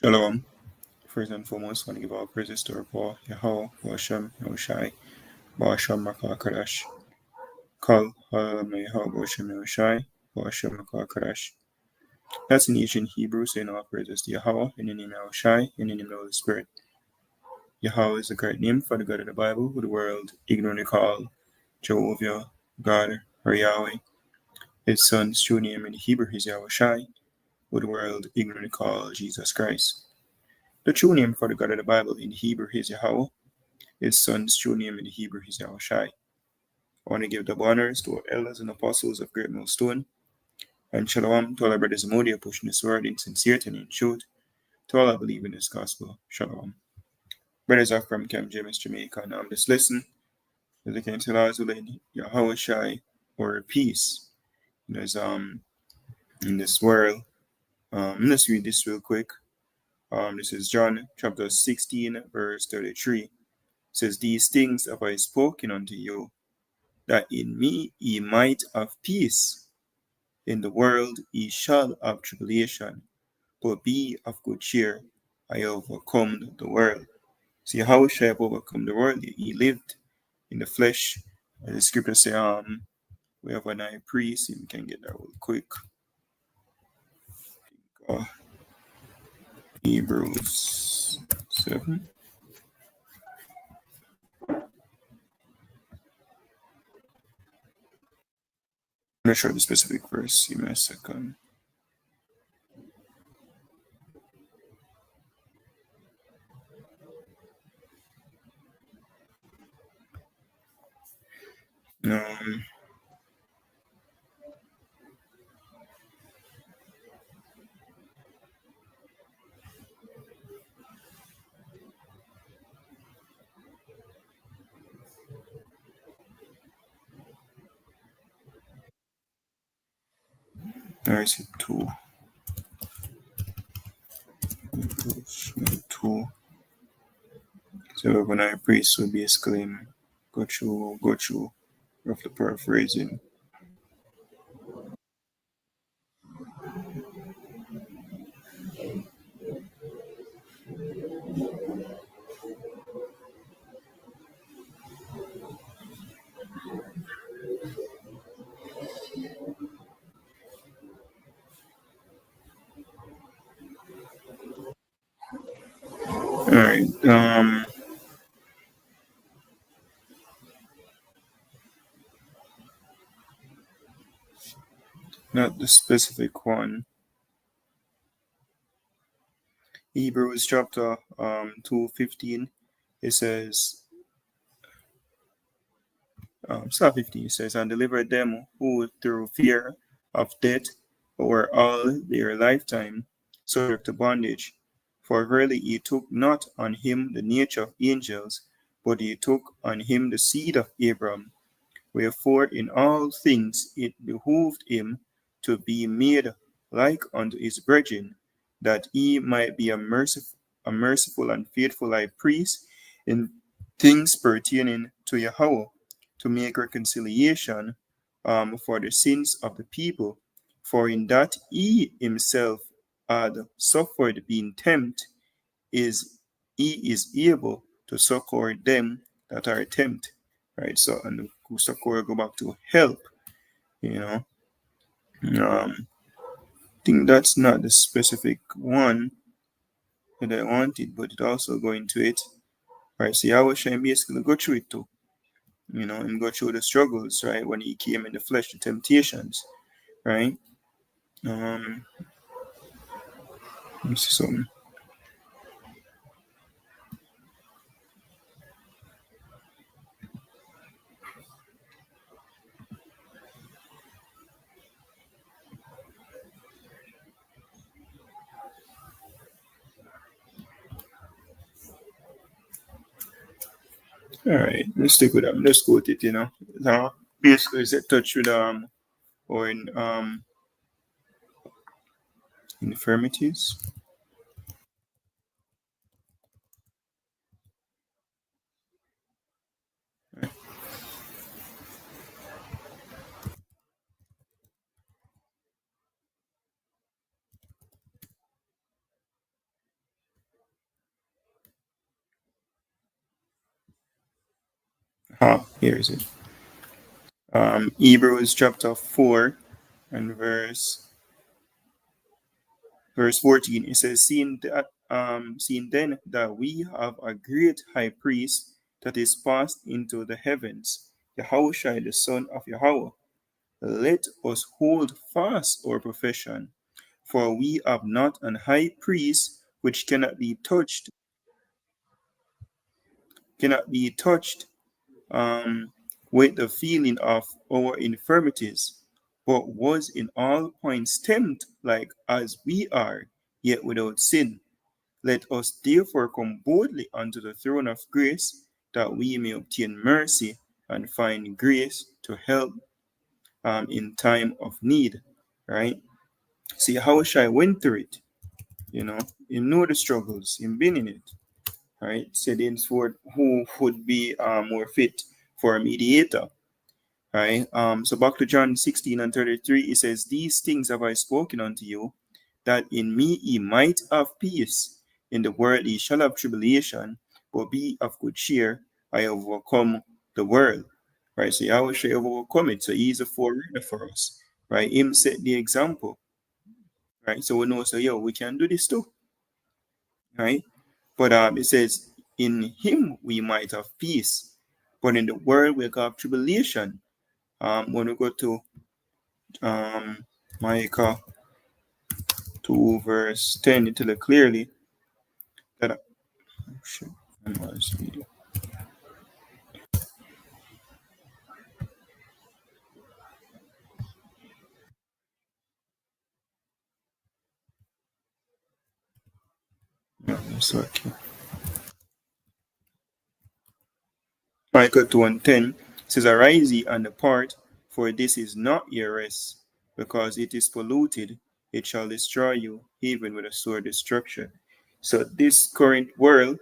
Shalom. First and foremost, I want to give all praises to our Paul, Yahawashi Our Peace. Kal Yahawashi Our Peace. That's in ancient Hebrew, saying all praises to Yahweh, in the name of Yahawashi, in the name of the Holy Spirit. Yahweh is the correct name for the God of the Bible, who the world ignorantly call Jehovah, God, or Yahweh. His son's true name in Hebrew is Yahawashi, who the world ignorantly call Jesus Christ. The true name for the God of the Bible in Hebrew is Yahweh. His son's true name in Hebrew is Yahawashi. I want to give double honors to our elders and apostles of Great Millstone, and shalom to all our brothers and Modia pushing this word in sincerity and in truth, to all I believe in this gospel. Shalom. Brothers are from Camp James, Jamaica, and just listen. As I can tell us, Yahawashi Our Peace. There's in this world. Let's read this real quick. This is John chapter 16, verse 33. It says, "These things have I spoken unto you, that in me ye might have peace. In the world ye shall have tribulation, but be of good cheer. I have overcome the world." See, how shall I have overcome the world? He lived in the flesh. As the scripture say, we have an high priest. We can get that real quick. Hebrews 7. I'm not sure the specific verse. Give me a second. Where is it? 2. Hebrews 2. So when I priest would be exclaiming, go through, roughly paraphrasing. Alright, not the specific one. Hebrews chapter 2:15, it says, start 15, it says, "And delivered them who through fear of death were all their lifetime subject to bondage. For verily he took not on him the nature of angels, but he took on him the seed of Abraham. Wherefore in all things it behooved him to be made like unto his brethren, that he might be a merciful and faithful high priest in things pertaining to Yahweh, to make reconciliation for the sins of the people. For in that he himself had suffered being tempted, he is able to succor them that are tempted." Right? So, and succor go back to help, you know. I think that's not the specific one that I wanted, but it also go into it. Right? So Yahweh Shem basically go through it too. And go through the struggles, right? When he came in the flesh, the temptations, right? Let me see something. All right, let's stick with that. Let's go with it. So basically, it's a touch with or in infirmities. Here is it. Hebrews chapter 4 and verse 14. It says, seeing then that we have a great high priest that is passed into the heavens, Yahawashi, the son of Yahweh, let us hold fast our profession, for we have not an high priest which cannot be touched um, with the feeling of our infirmities, but was in all points tempted like as we are, yet without sin. Let us therefore come boldly unto the throne of grace, that we may obtain mercy and find grace to help in time of need. Right? See how I went through it. You know the struggles, in being in it. Right? Said henceforth, who would be more fit for a mediator? Right? So back to John 16 and 33, it says, these things have I spoken unto you, that in me ye might have peace. In the world ye shall have tribulation, but be of good cheer, I have overcome the world. Right? So Yahweh shall overcome it. So he's a forerunner for us. Right? Him set the example. Right? So we know, so we can do this too. Right? But it says, in him we might have peace. But in the world we have tribulation. When we go to Micah 2 verse 10, it tells it clearly that Micah 2 and 10 says, arise ye and depart, for this is not your rest, because it is polluted, it shall destroy you, even with a sore destruction. So this current world,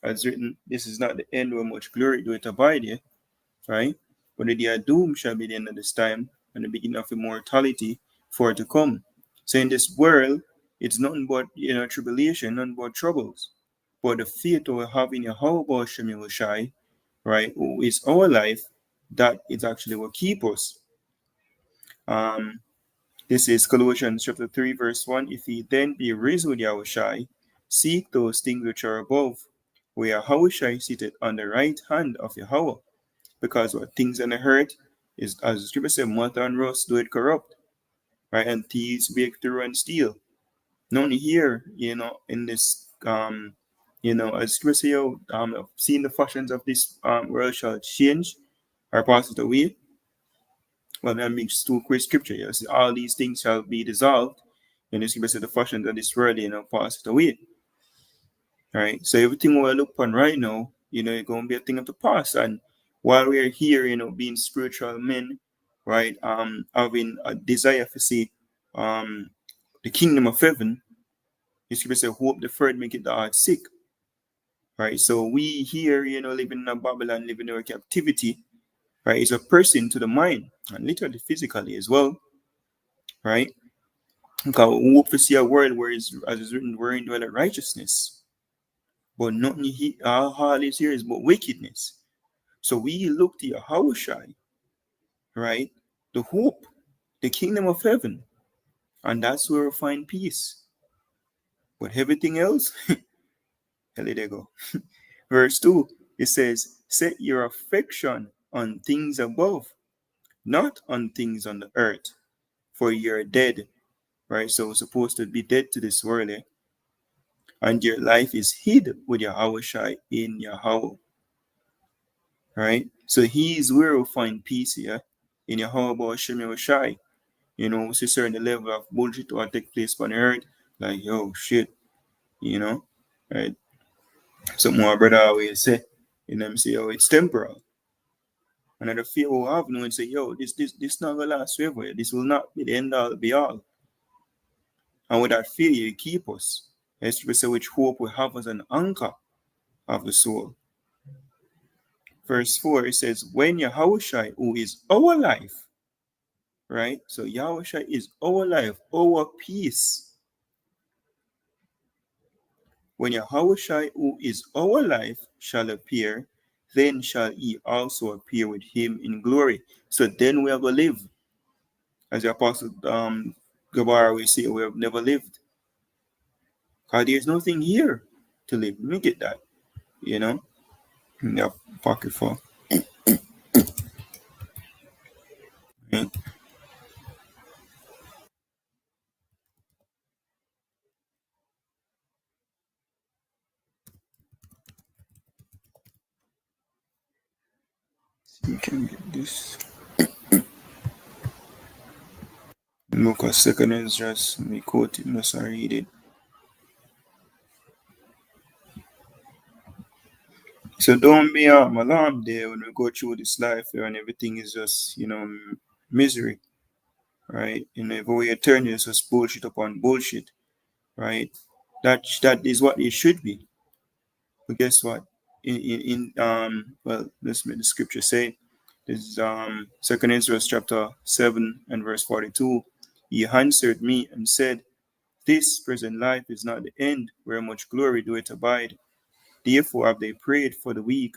as written, this is not the end where much glory do it abide here, right? But the day of doom shall be the end of this time, and the beginning of immortality for to come. So in this world, it's nothing but tribulation, nothing but troubles. But the faith we have in Yahawashi Our Peace, right, who is our life, that is actually what keep us. This is Colossians chapter 3, verse 1. If ye then be risen with Yahawashi, seek those things which are above, where Yahawashi seated on the right hand of Yahweh. Because what things on the earth is, as the scripture says, moth and rust do it corrupt, right? And thieves break through and steal. None here, in this, as scripture says, seeing the fashions of this world shall change or pass it away. Well, that makes two quick scripture. Yes, all these things shall be dissolved. And the scripture says the fashions of this world, pass it away. Right? So everything we look upon right now, it's going to be a thing of the past. And while we're here, being spiritual men, right, having a desire to see the kingdom of heaven, the scripture says, hope deferred, make it the heart sick. Right? So we here, living in Babylon, living in our captivity, right, is a person to the mind, and literally physically as well. Right? Because we hope to see a world where, as is written, wherein dwell righteousness. But nothing all is here is but wickedness. So we look to Yahawashi, right? The hope, the kingdom of heaven. And that's where we find peace. But everything else, hell, they go. Verse 2, it says, set your affection on things above, not on things on the earth, for you're dead. Right? So we're supposed to be dead to this world, and your life is hid with Yahawashi in Yahweh. Right? So he is where we find peace here, in Yahawashi Our Peace. We see certain level of bullshit will take place on earth, like, shit, right? Some more brother always say, them say, it's temporal. Another fear will have no and say, this not gonna last forever. This will not be the end all be all. And with that fear, you keep us. As we say, which hope we have as an anchor of the soul. Verse 4, it says, when Yahawashi, who is our life, right? So Yahawashi is our life, our peace. When Yahawashi, who is our life, shall appear, then shall he also appear with him in glory. So then we have to live. As the Apostle Gabar will say, we have never lived. Because there's nothing here to live. Let me get that, you know, in your pocket for. Right? So you can get this. Look, a second is just me quote it, must I read it. So don't be alarmed there when we go through this life here and everything is just, misery, right? Everywhere you turn, it's just bullshit upon bullshit, right? That is what it should be. But guess what? Well, let's make the scripture say. This is Second Ezra chapter 7 and verse 42. He answered me and said, this present life is not the end, where much glory do it abide. Therefore have they prayed for the weak,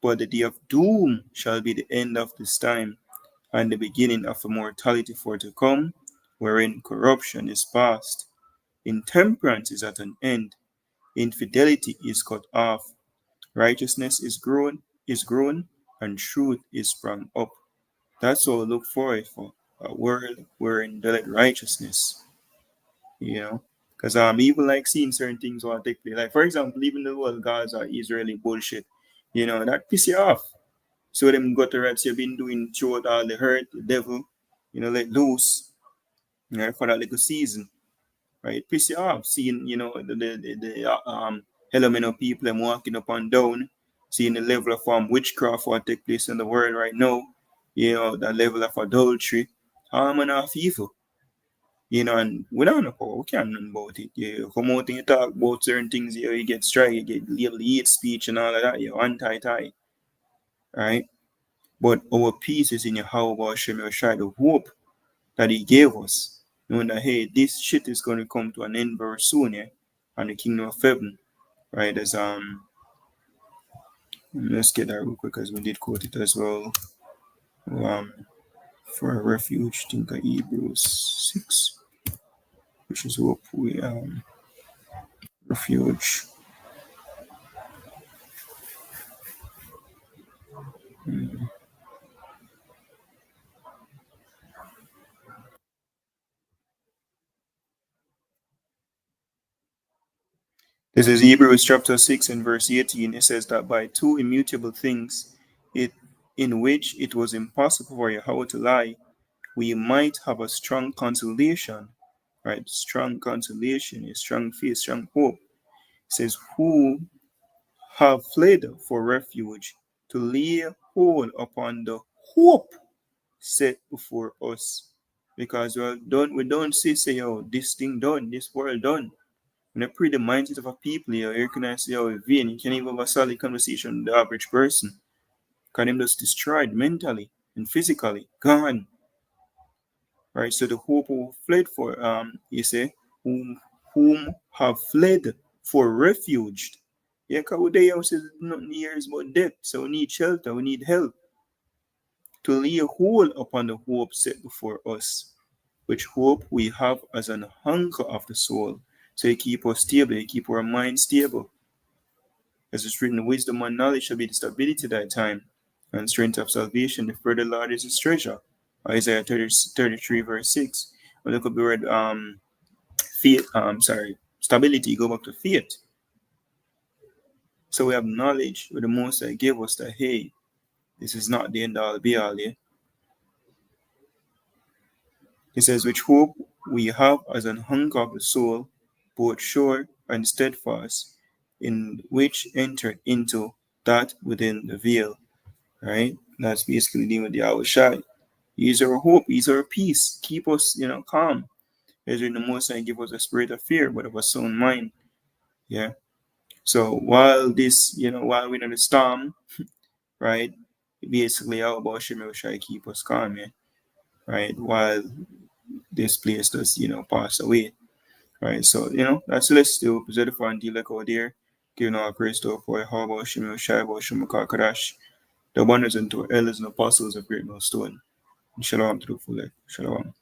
but the day of doom shall be the end of this time, and the beginning of immortality for to come, wherein corruption is past, intemperance is at an end, infidelity is cut off, righteousness is grown, and truth is sprung up. That's what we look forward for, a world wherein dwelleth righteousness, Because even like seeing certain things want to take place. Like for example, even the whole Gaza Israeli bullshit, that piss you off. So them gutterats you've been doing throughout all the hurt, the devil, let loose, for that little season. Right? Piss you off. Seeing, the element of people them walking up and down, seeing the level of witchcraft what take place in the world right now, the level of adultery, harm and half evil. And we don't know power, we can't know about it. You come out and you talk about certain things, you get strike, you get labeled hate speech and all of that, you're anti-tie, right? But our peace is in Yahawashi Our Peace, the hope that He gave us, knowing that, hey, this shit is going to come to an end very soon, and the kingdom of heaven, right? As let's get that real quick, because we did quote it as well. Um, for a refuge, think of Hebrews 6, which is hope we refuge. This is Hebrews chapter 6 and verse 18. It says that by two immutable things, in which it was impossible for Yahweh to lie, we might have a strong consolation, right? Strong consolation, a strong faith, strong hope. It says, who have fled for refuge to lay hold upon the hope set before us. Because we don't say, oh, this thing done, this world done. When I pray the mindset of a people here, you can say, oh, vain, you can't even have a solid conversation with the average person. Because them just destroyed mentally and physically, gone. Right, so the hope who fled for, you say, whom have fled for refuge. Yeah, because they also nothing here is but death. So we need shelter, we need help to lay hold upon the hope set before us, which hope we have as an anchor of the soul. So you keep us stable, you keep our mind stable. As it's written, wisdom and knowledge shall be the stability of that time, and strength of salvation, the further Lord is his treasure. Isaiah 33 verse 6. When look at the word faith, stability, go back to faith. So we have knowledge with the most I gave us that, hey, this is not the end all be all, yeah. He says, which hope we have as an hunger of the soul, both sure and steadfast, in which entered into that within the veil. Right? That's basically dealing with the Yahawashi. He's our hope, he's our peace. Keep us, calm. As in the most I give us a spirit of fear, but of a sound mind. Yeah. So while while we're in the storm, right? Basically our Yahawashi will try to keep us calm, yeah. Right? While this place does, pass away. Right. So, that's less still preserve for and deal like out there. giving all praise to for Yahawashi Our Peace, the wonders into elders and apostles of great millstone. Shalom to the full. Shalom.